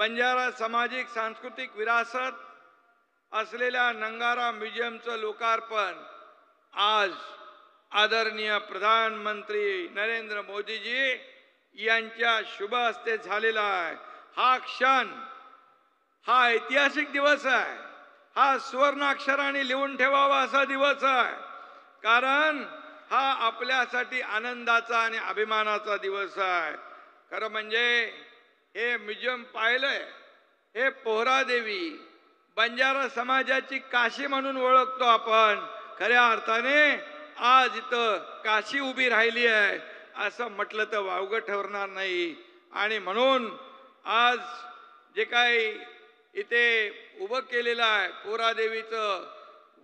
बंजारा सामाजिक सांस्कृतिक विरासत असलेल्या नंगारा म्युझियमचं लोकार्पण आज आदरणीय प्रधानमंत्री नरेंद्र मोदीजी यांच्या शुभ हस्ते झालेला आहे। हा क्षण, हा ऐतिहासिक दिवस आहे, हा सुवर्णाक्षराने लिहून ठेवावा असा दिवस आहे, कारण हा आपल्यासाठी आनंदाचा आणि अभिमानाचा दिवस आहे। खरं म्हणजे हे म्युझियम पाहिलंय, हे पोहरादेवी बंजारा समाजाची काशी म्हणून ओळखतो आपण। खऱ्या अर्थाने आज इथं काशी उभी राहिली आहे असं म्हटलं तर वावगं ठरणार नाही। आणि म्हणून आज जे काही इथे उभं केलेलं आहे पोहरादेवीचं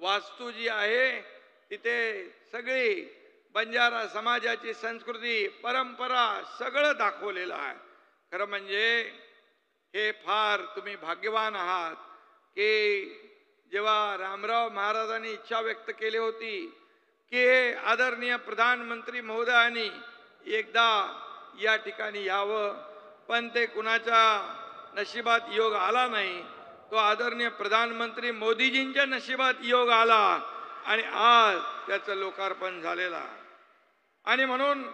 वास्तू जी आहे, तिथे सगळी बंजारा समाजाची संस्कृती परंपरा सगळं दाखवलेलं आहे। खरं म्हणजे हे फार तुम्ही भाग्यवान आहात की जेव्हा रामराव महाराजांनी इच्छा व्यक्त केली होती की आदरणीय प्रधानमंत्री महोदयांनी एकदा या ठिकाणी यावं, पण ते कुणाच्या नशिबात योग आला नाही। तो आदरणीय प्रधानमंत्री मोदीजींच्या नशिबात योग आला आणि आज त्याचं लोकार्पण झालेलं आहे। आणि म्हणून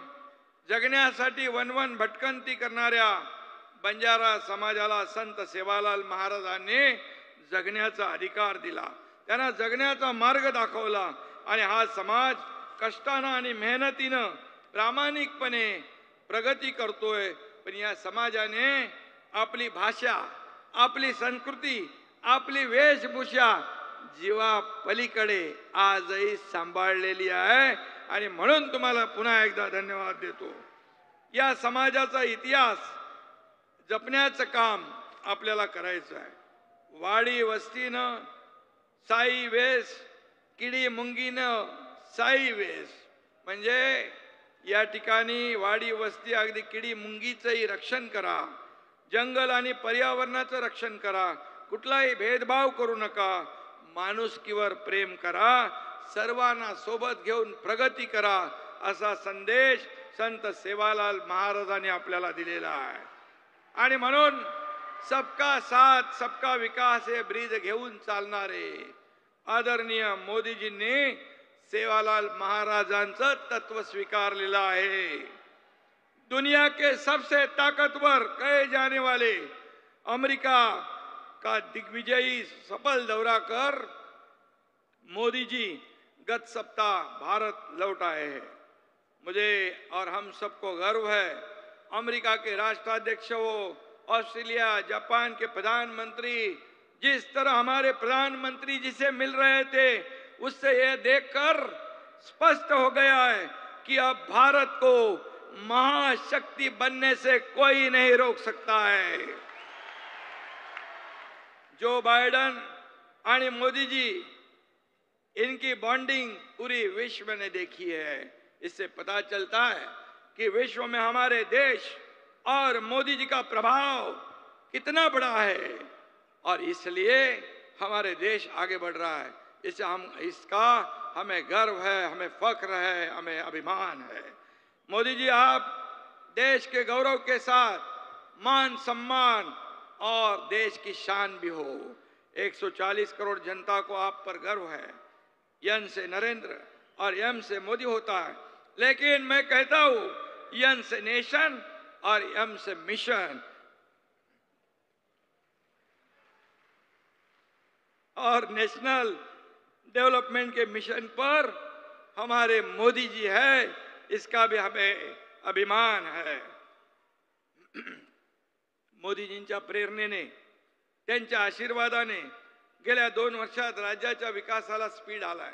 जगण्यासाठी वनवन भटकंती करणाऱ्या बंजारा समाजाला संत सेवालाल महाराजांनी जगण्याचा अधिकार दिला, त्यांना जगण्याचा मार्ग दाखवला। आणि हा समाज कष्टानं आणि मेहनतीनं प्रामाणिकपणे प्रगती करतोय। पण या समाजाने आपली भाषा, आपली संस्कृती, आपली वेशभूषा जीवा पलीकडे आजही सांभाळलेली आहे। आणि म्हणून तुम्हाला पुन्हा एकदा धन्यवाद देतो। या समाजाचा इतिहास जपण्याचं काम आपल्याला करायचं आहे। वाडी वस्तीनं साई वेश, किडी मुंगीनं साई वेश, म्हणजे या ठिकाणी वाडी वस्ती अगदी किडी मुंगीचंही रक्षण करा, जंगल आणि पर्यावरणाचं रक्षण करा, कुठलाही भेदभाव करू नका, माणुसकीवर प्रेम करा, सर्वांना सोबत घेऊन प्रगती करा, असा संदेश संत सेवालाल महाराजांनी आपल्याला दिलेला आहे। आणि म्हणून सबका साथ सबका विकास हे ब्रीद घेऊन चालणारे आदरणीय मोदीजींनी सेवालाल महाराजांचं तत्व स्वीकारलेलं आहे। दुनिया के सबसे ताकतवर कहे जाने वाले अमेरिका का दिग्विजयी सफल दौरा कर मोदी जी गत सप्ताह भारत लौट आए हैं। मुझे और हम सबको गर्व है, अमेरिका के राष्ट्राध्यक्ष हो, ऑस्ट्रेलिया जापान के प्रधानमंत्री जिस तरह हमारे प्रधानमंत्री जी से मिल रहे थे, उससे यह देखकर स्पष्ट हो गया है कि अब भारत को महाशक्ति बनने से कोई नहीं रोक सकता है। जो बाइडेन और मोदी जी, इनकी बॉन्डिंग पूरी विश्व ने देखी है। इससे पता चलता है कि विश्व में हमारे देश और मोदी जी का प्रभाव कितना बड़ा है, और इसलिए हमारे देश आगे बढ़ रहा है। इसका हमें गर्व है, हमें फख्र है, हमें अभिमान है। मोदी जी, आप देश के गौरव के साथ मान सम्मान और देश की शान भी हो। 140 करोड़ जनता को आप पर गर्व है। यन से नरेंद्र और एम से मोदी होता है, लेकिन मैं कहता हूं यन से नेशन और एम से मिशन। और नेशनल डेवलपमेंट के मिशन पर हमारे मोदी जी है, इसका भी हमें अभिमान है। मोदीजींच्या प्रेरणेने, त्यांच्या आशीर्वादाने गेल्या 2 वर्षात राज्याच्या विकासाला स्पीड आलाय,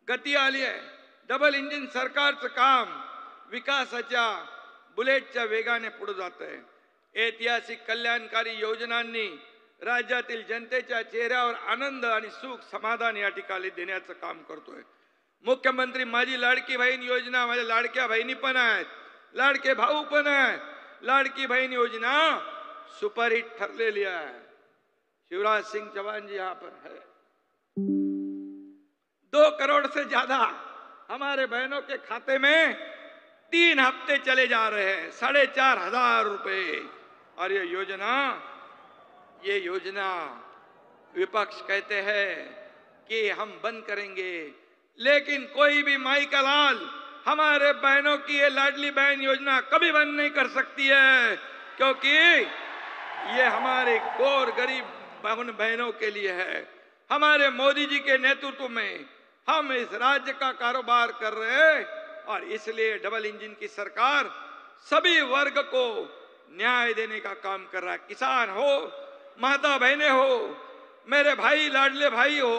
गती आली आहे। डबल इंजिन सरकारचं काम विकासाच्या बुलेटच्या वेगाने पुढे जात आहे। ऐतिहासिक कल्याणकारी योजनांनी राज्यातील जनतेच्या चेहऱ्यावर आनंद आणि सुख समाधान या ठिकाणी देण्याचं काम करतोय। मुख्यमंत्री माझी लाडकी बहीण योजना, माझ्या लाडक्या बहिणी पण आहेत, लाडके भाऊ पण आहेत। लाडकी बहन योजना सुपरहिट ठरलेली है। शिवराज सिंह चौहान जी यहाँ पर है। 2 करोड़ से ज्यादा हमारे बहनों के खाते में 3 हफ्ते चले जा रहे हैं, 4,500 रुपए। और ये योजना ये योजना विपक्ष कहते हैं कि हम बंद करेंगे, लेकिन कोई भी माई का लाल हमारे बहनों की ये लाडली बहन योजना कभी बंद नहीं कर सकती है, क्योंकि ये हमारे गोर गरीब बहनों के लिए है। हमारे मोदी जी के नेतृत्व में हम इस राज्य का कारोबार कर रहे हैं और इसलिए डबल इंजन की सरकार सभी वर्ग को न्याय देने का काम कर रहा है। किसान हो, माता बहनें हो, मेरे भाई लाडले भाई हो,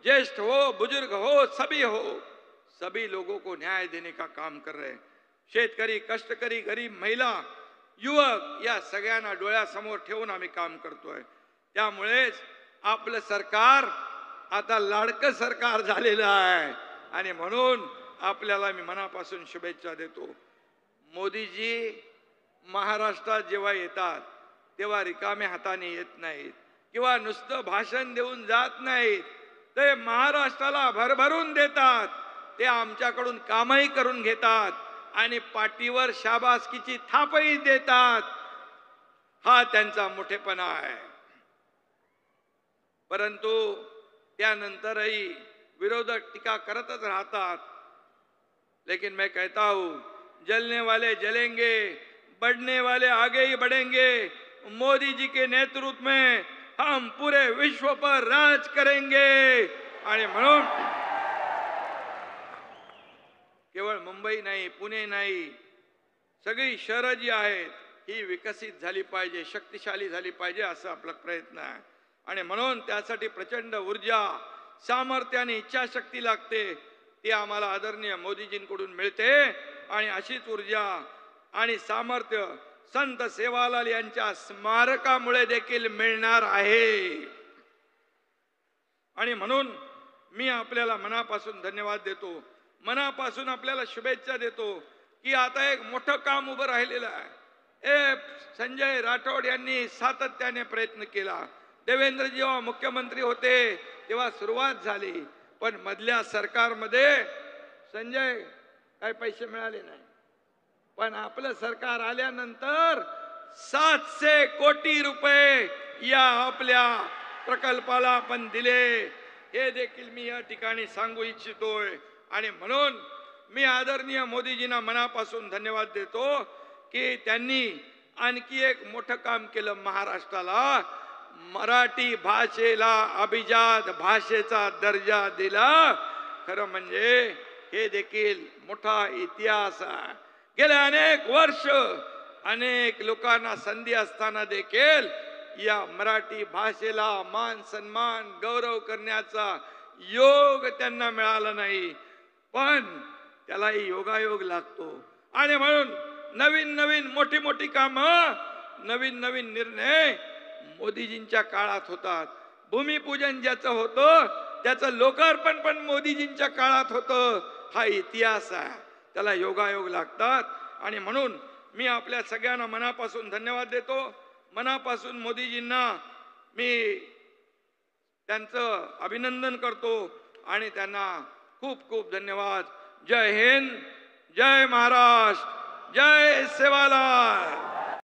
ज्येष्ठ हो, बुजुर्ग हो, सभी लोगों को न्याय देने का काम कर रहे हैं। शेतकरी, कष्टकरी, गरीब महिला, युवक या सगळ्यांना डोळ्यासमोर ठेवून आम्ही काम करतोय। त्यामुळेच आपलं सरकार आता लाडकं सरकार झालेलं आहे आणि म्हणून आपल्याला मी मनापासून शुभेच्छा देतो। मोदीजी महाराष्ट्रात जेव्हा येतात तेव्हा रिकाम्या हाताने येत नाहीत किंवा नुसतं भाषण देऊन जात नाहीत, ते महाराष्ट्राला भरभरून देतात। ते आमच्याकडून कामही करून घेतात आणि पाठीवर शाबासकीची थापही देतात। हा त्यांचा मोठेपणा आहे। परंतु त्यानंतरही विरोधक टीका करतच राहतात। लेकिन मैं कहता हूं, जलने वाले जलेंगे, बढ़ने वाले आगे ही बढ़ेंगे। मोदी जी के नेतृत्व में हम पूरे विश्व पर राज करेंगे। आणि म्हणून केवळ मुंबई नाही, पुणे नाही, सगळी शहरं जी आहेत ही विकसित झाली पाहिजे, शक्तिशाली झाली पाहिजे, असं आपला प्रयत्न आहे। आणि म्हणून त्यासाठी प्रचंड ऊर्जा, सामर्थ्य आणि इच्छाशक्ती लागते। ती आम्हाला आदरणीय मोदीजींकडून मिळते आणि अशीच ऊर्जा आणि सामर्थ्य संत सेवालाल यांच्या स्मारकामुळे देखील मिळणार आहे। आणि म्हणून मी आपल्याला मनापासून धन्यवाद देतो, मनापासून आपल्याला शुभेच्छा देतो की आता एक मोठं काम उभं राहिलेलं आहे। संजय राठोड यांनी सातत्याने प्रयत्न केला। देवेंद्र जेव्हा मुख्यमंत्री होते तेव्हा सुरुवात झाली, पण मधल्या सरकारमध्ये संजय काही पैसे मिळाले नाही। पण आपलं सरकार आल्यानंतर 700 कोटी रुपये या आपल्या प्रकल्पाला आपण दिले, हे देखील मी या ठिकाणी सांगू इच्छितोय। आणि म्हणून मी आदरणीय मोदीजींना मनापासून धन्यवाद देतो की त्यांनी आणखी एक मोठं काम केलं। महाराष्ट्राला मराठी भाषेला अभिजात भाषेचा दर्जा दिला। खरं म्हणजे हे देखील मोठा इतिहास आहे। गेले अनेक वर्ष अनेक लोकांना संधी असताना देखील या मराठी भाषेला मान सन्मान गौरव करण्याचा योग त्यांना मिळाला नाही, पण त्यालाही योगायोग लागतो। आणि म्हणून नवीन नवीन मोठी मोठी कामं, नवीन नवीन निर्णय मोदीजींच्या काळात होतात। भूमिपूजन ज्याचं होतं त्याचं लोकार्पण पण मोदीजींच्या काळात होतं। हा इतिहास आहे, त्याला योगायोग लागतात। आणि म्हणून मी आपल्या सगळ्यांना मनापासून धन्यवाद देतो। मनापासून मोदीजींना मी त्यांचं अभिनंदन करतो आणि त्यांना खूप खूप धन्यवाद। जय हिंद, जय महाराष्ट्र, जय सेवालाल।